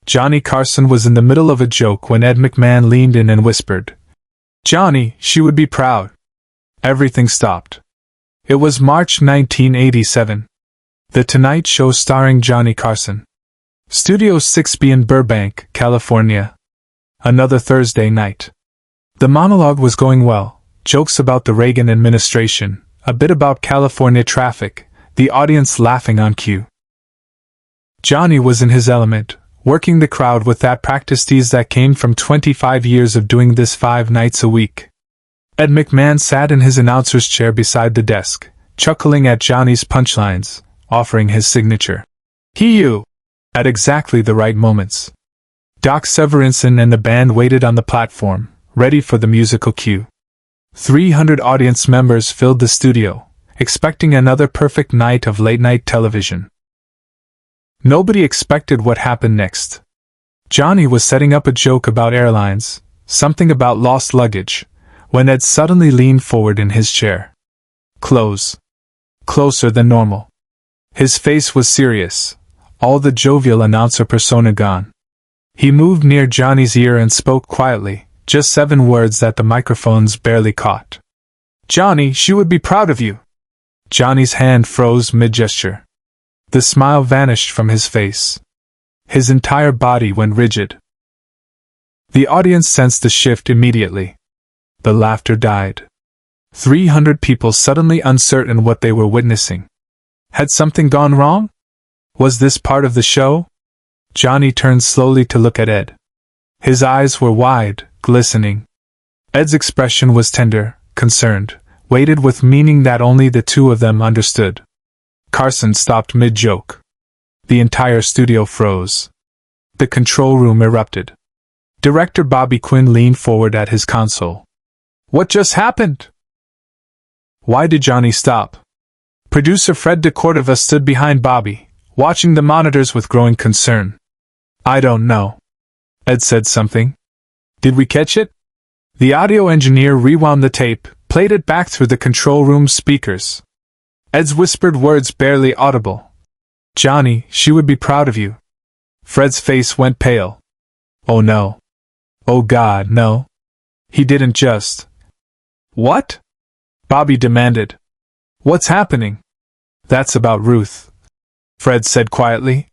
Johnny Carson was in the middle of a joke when Ed McMahon leaned in and whispered, "Johnny, she would be proud." Everything stopped. It was March 1987. The Tonight Show starring Johnny Carson. Studio 6B in Burbank, California. Another Thursday night. The monologue was going well. Jokes about the Reagan administration, a bit about California traffic, the audience laughing on cue. Johnny was in his element, working the crowd with that practice ease that came from 25 years of doing this 5 nights a week. Ed McMahon sat in his announcer's chair beside the desk, chuckling at Johnny's punchlines, offering his signature "He-you" at exactly the right moments. Doc Severinsen and the band waited on the platform, ready for the musical cue. 300 audience members filled the studio, expecting another perfect night of late-night television. Nobody expected what happened next. Johnny was setting up a joke about airlines, something about lost luggage, when Ed suddenly leaned forward in his chair. Closer than normal. His face was serious, all the jovial announcer persona gone. He moved near Johnny's ear and spoke quietly, just 7 words that the microphones barely caught. "Johnny, she would be proud of you." Johnny's hand froze mid-gesture. The smile vanished from his face. His entire body went rigid. The audience sensed the shift immediately. The laughter died. 300 people suddenly uncertain what they were witnessing. Had something gone wrong? Was this part of the show? Johnny turned slowly to look at Ed. His eyes were wide, glistening. Ed's expression was tender, concerned, weighted with meaning that only the two of them understood. Carson stopped mid-joke. The entire studio froze. The control room erupted. Director Bobby Quinn leaned forward at his console. "What just happened?" Why did Johnny stop? Producer Fred DeCordova stood behind Bobby, watching the monitors with growing concern. "I don't know." Ed said something. "Did we catch it?" The audio engineer rewound the tape, played it back through the control room speakers. Ed's whispered words barely audible. "Johnny, she would be proud of you." Fred's face went pale. "Oh no. Oh God, no. He didn't just..." "What?" Bobby demanded. "What's happening?" "That's about Ruth," Fred said quietly.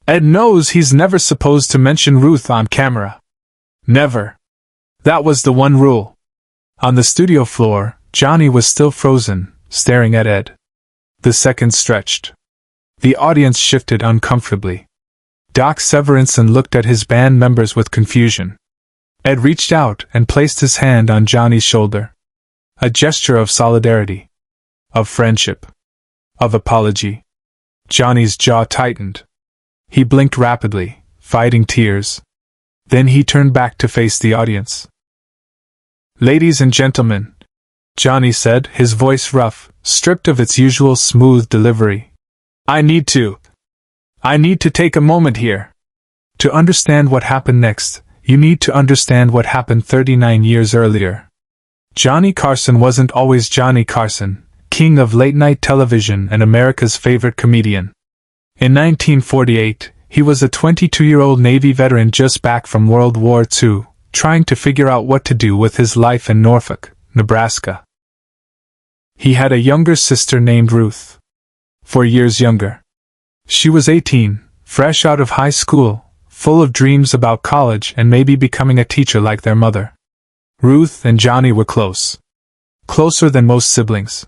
"Ed knows he's never supposed to mention Ruth on camera. Never. That was the one rule." On the studio floor, Johnny was still frozen, staring at Ed. The seconds stretched. The audience shifted uncomfortably. Doc Severinsen looked at his band members with confusion. Ed reached out and placed his hand on Johnny's shoulder. A gesture of solidarity. Of friendship. Of apology. Johnny's jaw tightened. He blinked rapidly, fighting tears. Then he turned back to face the audience. "Ladies and gentlemen," Johnny said, his voice rough, stripped of its usual smooth delivery. I need to take a moment here. To understand what happened next, you need to understand what happened 39 years earlier. Johnny Carson wasn't always Johnny Carson, king of late-night television and America's favorite comedian. In 1948, he was a 22-year-old Navy veteran just back from World War II, trying to figure out what to do with his life in Norfolk, Nebraska. He had a younger sister named Ruth. 4 years younger. She was 18, fresh out of high school, full of dreams about college and maybe becoming a teacher like their mother. Ruth and Johnny were close. Closer than most siblings.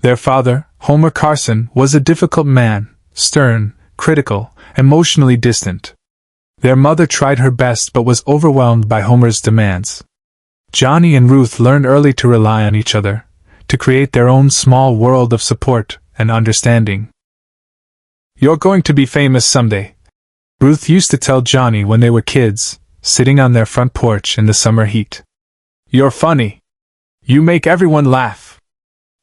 Their father, Homer Carson, was a difficult man, stern, critical, emotionally distant. Their mother tried her best but was overwhelmed by Homer's demands. Johnny and Ruth learned early to rely on each other, to create their own small world of support and understanding. "You're going to be famous someday," Ruth used to tell Johnny when they were kids, sitting on their front porch in the summer heat. "You're funny. You make everyone laugh.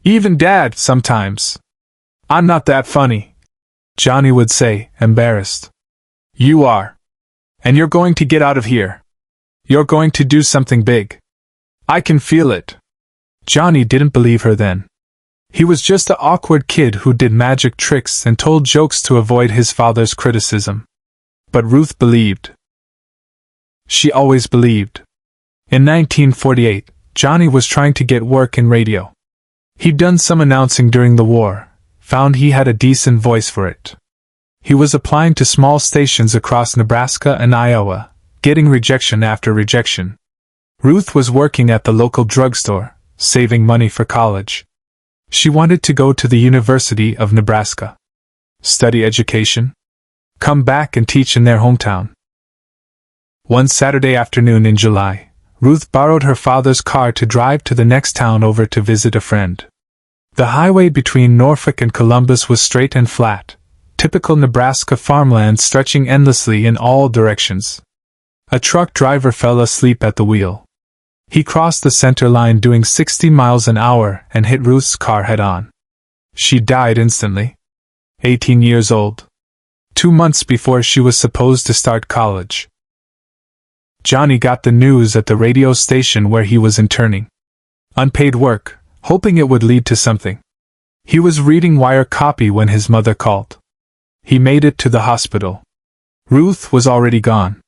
Even Dad, sometimes." "I'm not that funny," Johnny would say, embarrassed. "You are. And you're going to get out of here. You're going to do something big. I can feel it." Johnny didn't believe her then. He was just an awkward kid who did magic tricks and told jokes to avoid his father's criticism. But Ruth believed. She always believed. In 1948, Johnny was trying to get work in radio. He'd done some announcing during the war, found he had a decent voice for it. He was applying to small stations across Nebraska and Iowa, getting rejection after rejection. Ruth was working at the local drugstore, saving money for college. She wanted to go to the University of Nebraska. Study education. Come back and teach in their hometown. One Saturday afternoon in July, Ruth borrowed her father's car to drive to the next town over to visit a friend. The highway between Norfolk and Columbus was straight and flat, typical Nebraska farmland stretching endlessly in all directions. A truck driver fell asleep at the wheel. He crossed the center line doing 60 miles an hour and hit Ruth's car head-on. She died instantly. 18 years old. 2 months before she was supposed to start college. Johnny got the news at the radio station where he was interning. Unpaid work, hoping it would lead to something. He was reading wire copy when his mother called. He made it to the hospital. Ruth was already gone.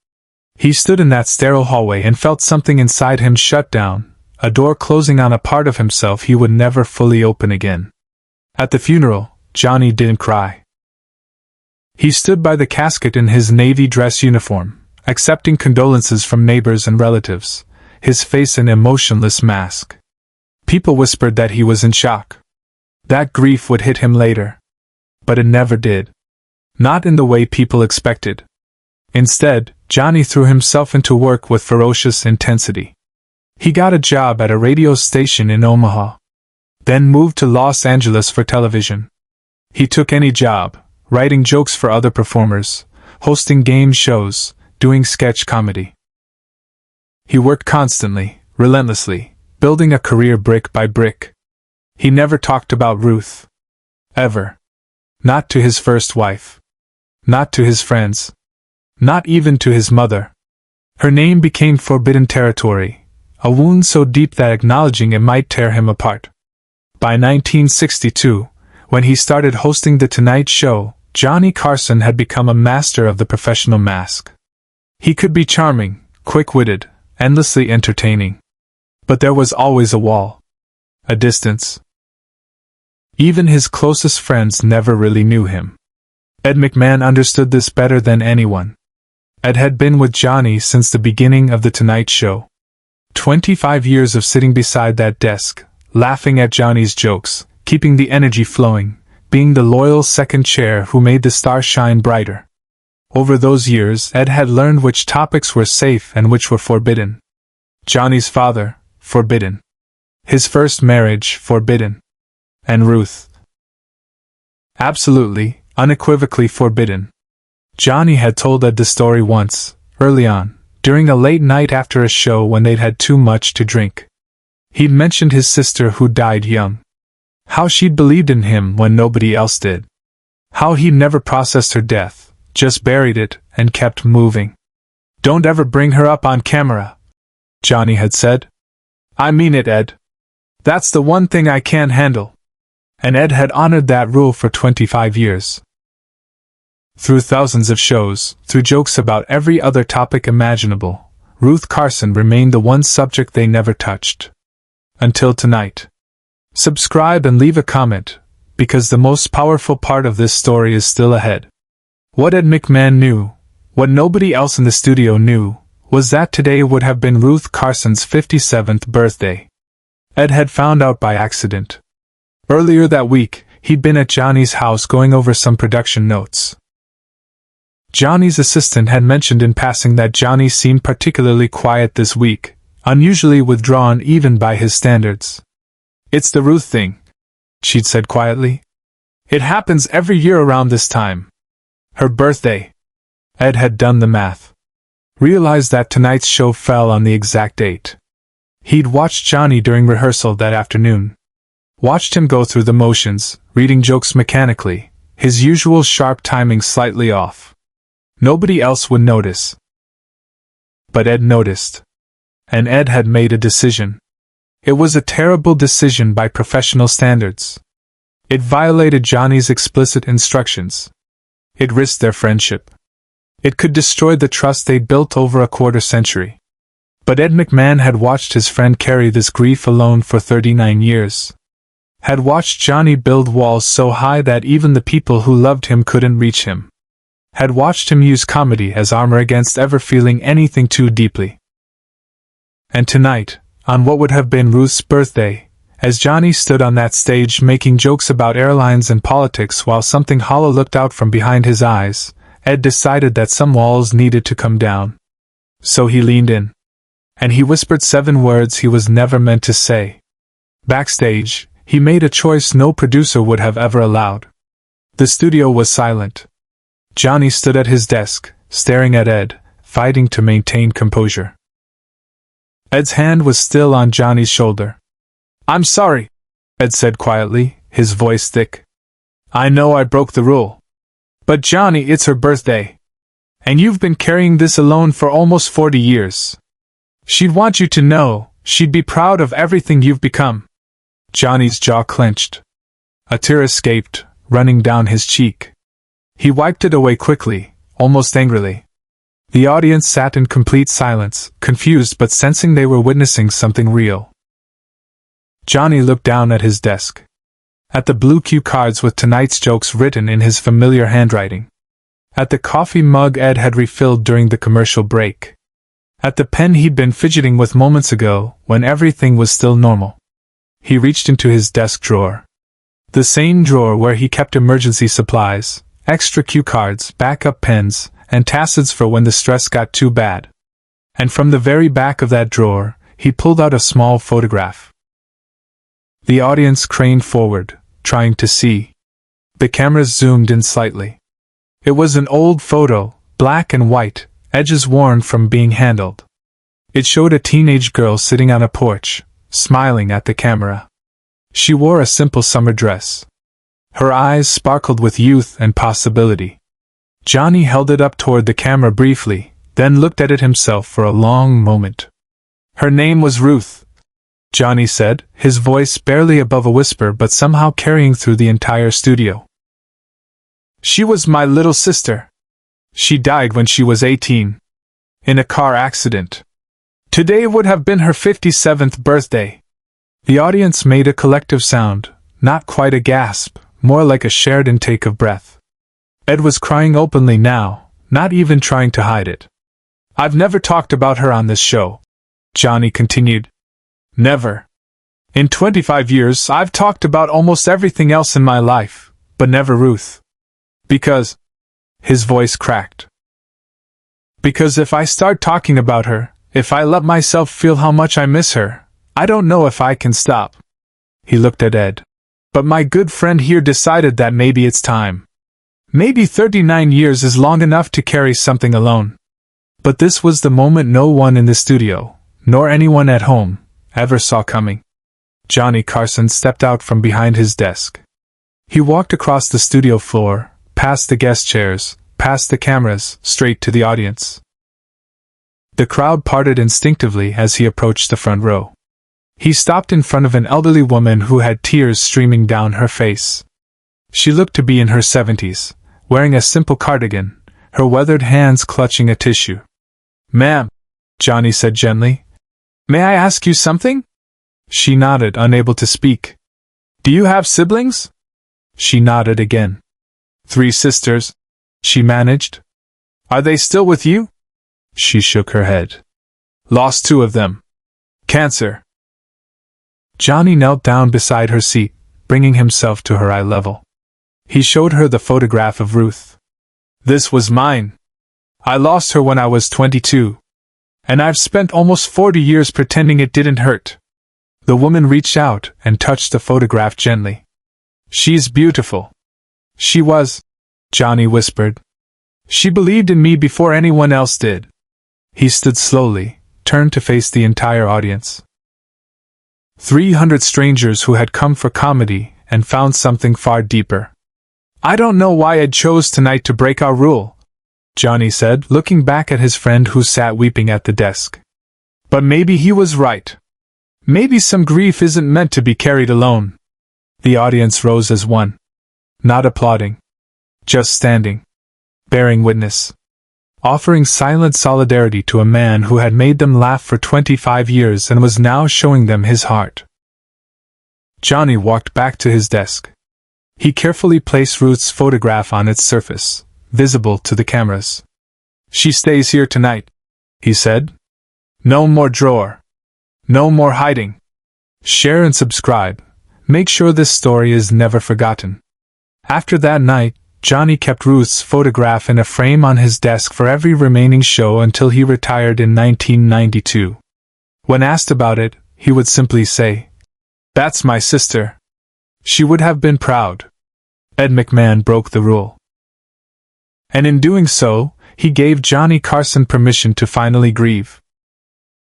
He stood in that sterile hallway and felt something inside him shut down, a door closing on a part of himself he would never fully open again. At the funeral, Johnny didn't cry. He stood by the casket in his Navy dress uniform, accepting condolences from neighbors and relatives, his face an emotionless mask. People whispered that he was in shock. That grief would hit him later. But it never did. Not in the way people expected. Instead, Johnny threw himself into work with ferocious intensity. He got a job at a radio station in Omaha. Then moved to Los Angeles for television. He took any job, writing jokes for other performers, hosting game shows, doing sketch comedy. He worked constantly, relentlessly, building a career brick by brick. He never talked about Ruth. Ever. Not to his first wife. Not to his friends. Not even to his mother. Her name became forbidden territory, a wound so deep that acknowledging it might tear him apart. By 1962, when he started hosting The Tonight Show, Johnny Carson had become a master of the professional mask. He could be charming, quick-witted, endlessly entertaining. But there was always a wall. A distance. Even his closest friends never really knew him. Ed McMahon understood this better than anyone. Ed had been with Johnny since the beginning of The Tonight Show. 25 years of sitting beside that desk, laughing at Johnny's jokes, keeping the energy flowing, being the loyal second chair who made the star shine brighter. Over those years, Ed had learned which topics were safe and which were forbidden. Johnny's father, forbidden. His first marriage, forbidden. And Ruth. Absolutely, unequivocally forbidden. Johnny had told Ed the story once, early on, during a late night after a show when they'd had too much to drink. He'd mentioned his sister who died young. How she'd believed in him when nobody else did. How he'd never processed her death, just buried it, and kept moving. "Don't ever bring her up on camera," Johnny had said. "I mean it, Ed. That's the one thing I can't handle." And Ed had honored that rule for 25 years. Through thousands of shows, through jokes about every other topic imaginable, Ruth Carson remained the one subject they never touched. Until tonight. Subscribe and leave a comment, because the most powerful part of this story is still ahead. What Ed McMahon knew, what nobody else in the studio knew, was that today would have been Ruth Carson's 57th birthday. Ed had found out by accident. Earlier that week, he'd been at Johnny's house going over some production notes. Johnny's assistant had mentioned in passing that Johnny seemed particularly quiet this week, unusually withdrawn even by his standards. "It's the Ruth thing," she'd said quietly. "It happens every year around this time. Her birthday." Ed had done the math. Realized that tonight's show fell on the exact date. He'd watched Johnny during rehearsal that afternoon. Watched him go through the motions, reading jokes mechanically, his usual sharp timing slightly off. Nobody else would notice. But Ed noticed. And Ed had made a decision. It was a terrible decision by professional standards. It violated Johnny's explicit instructions. It risked their friendship. It could destroy the trust they'd built over a quarter-century. But Ed McMahon had watched his friend carry this grief alone for 39 years. Had watched Johnny build walls so high that even the people who loved him couldn't reach him. Had watched him use comedy as armor against ever feeling anything too deeply. And tonight, on what would have been Ruth's birthday, as Johnny stood on that stage making jokes about airlines and politics while something hollow looked out from behind his eyes, Ed decided that some walls needed to come down. So he leaned in. And he whispered 7 words he was never meant to say. Backstage, he made a choice no producer would have ever allowed. The studio was silent. Johnny stood at his desk, staring at Ed, fighting to maintain composure. Ed's hand was still on Johnny's shoulder. "I'm sorry," Ed said quietly, his voice thick. "I know I broke the rule. But Johnny, it's her birthday. And you've been carrying this alone for almost 40 years. She'd want you to know, she'd be proud of everything you've become." Johnny's jaw clenched. A tear escaped, running down his cheek. He wiped it away quickly, almost angrily. The audience sat in complete silence, confused but sensing they were witnessing something real. Johnny looked down at his desk. At the blue cue cards with tonight's jokes written in his familiar handwriting. At the coffee mug Ed had refilled during the commercial break. At the pen he'd been fidgeting with moments ago, when everything was still normal. He reached into his desk drawer. The same drawer where he kept emergency supplies, extra cue cards, backup pens, and tacids for when the stress got too bad. And from the very back of that drawer, he pulled out a small photograph. The audience craned forward, trying to see. The cameras zoomed in slightly. It was an old photo, black and white, edges worn from being handled. It showed a teenage girl sitting on a porch, smiling at the camera. She wore a simple summer dress. Her eyes sparkled with youth and possibility. Johnny held it up toward the camera briefly, then looked at it himself for a long moment. "Her name was Ruth," Johnny said, his voice barely above a whisper but somehow carrying through the entire studio. "She was my little sister. She died when she was 18. In a car accident. Today would have been her 57th birthday." The audience made a collective sound, not quite a gasp, more like a shared intake of breath. Ed was crying openly now, not even trying to hide it. "I've never talked about her on this show," Johnny continued. "Never. In 25 years, I've talked about almost everything else in my life, but never Ruth. Because..." His voice cracked. "Because if I start talking about her, if I let myself feel how much I miss her, I don't know if I can stop." He looked at Ed. "But my good friend here decided that maybe it's time. Maybe 39 years is long enough to carry something alone." But this was the moment no one in the studio, nor anyone at home, ever saw coming. Johnny Carson stepped out from behind his desk. He walked across the studio floor, past the guest chairs, past the cameras, straight to the audience. The crowd parted instinctively as he approached the front row. He stopped in front of an elderly woman who had tears streaming down her face. She looked to be in her 70s, wearing a simple cardigan, her weathered hands clutching a tissue. "Ma'am," Johnny said gently, "may I ask you something?" She nodded, unable to speak. "Do you have siblings?" She nodded again. "3 sisters," she managed. "Are they still with you?" She shook her head. "Lost 2 of them. Cancer." Johnny knelt down beside her seat, bringing himself to her eye level. He showed her the photograph of Ruth. "This was mine. I lost her when I was 22. And I've spent almost 40 years pretending it didn't hurt." The woman reached out and touched the photograph gently. "She's beautiful." "She was," Johnny whispered. "She believed in me before anyone else did." He stood slowly, turned to face the entire audience. 300 strangers who had come for comedy and found something far deeper. "I don't know why Ed chose tonight to break our rule," Johnny said, looking back at his friend who sat weeping at the desk. "But maybe he was right. Maybe some grief isn't meant to be carried alone." The audience rose as one. Not applauding. Just standing. Bearing witness. offering silent solidarity to a man who had made them laugh for 25 years and was now showing them his heart. Johnny walked back to his desk. He carefully placed Ruth's photograph on its surface, visible to the cameras. "She stays here tonight," he said. "No more drawer. No more hiding. Share and subscribe. Make sure this story is never forgotten." After that night, Johnny kept Ruth's photograph in a frame on his desk for every remaining show until he retired in 1992. When asked about it, he would simply say, "That's my sister. She would have been proud." Ed McMahon broke the rule. And in doing so, he gave Johnny Carson permission to finally grieve.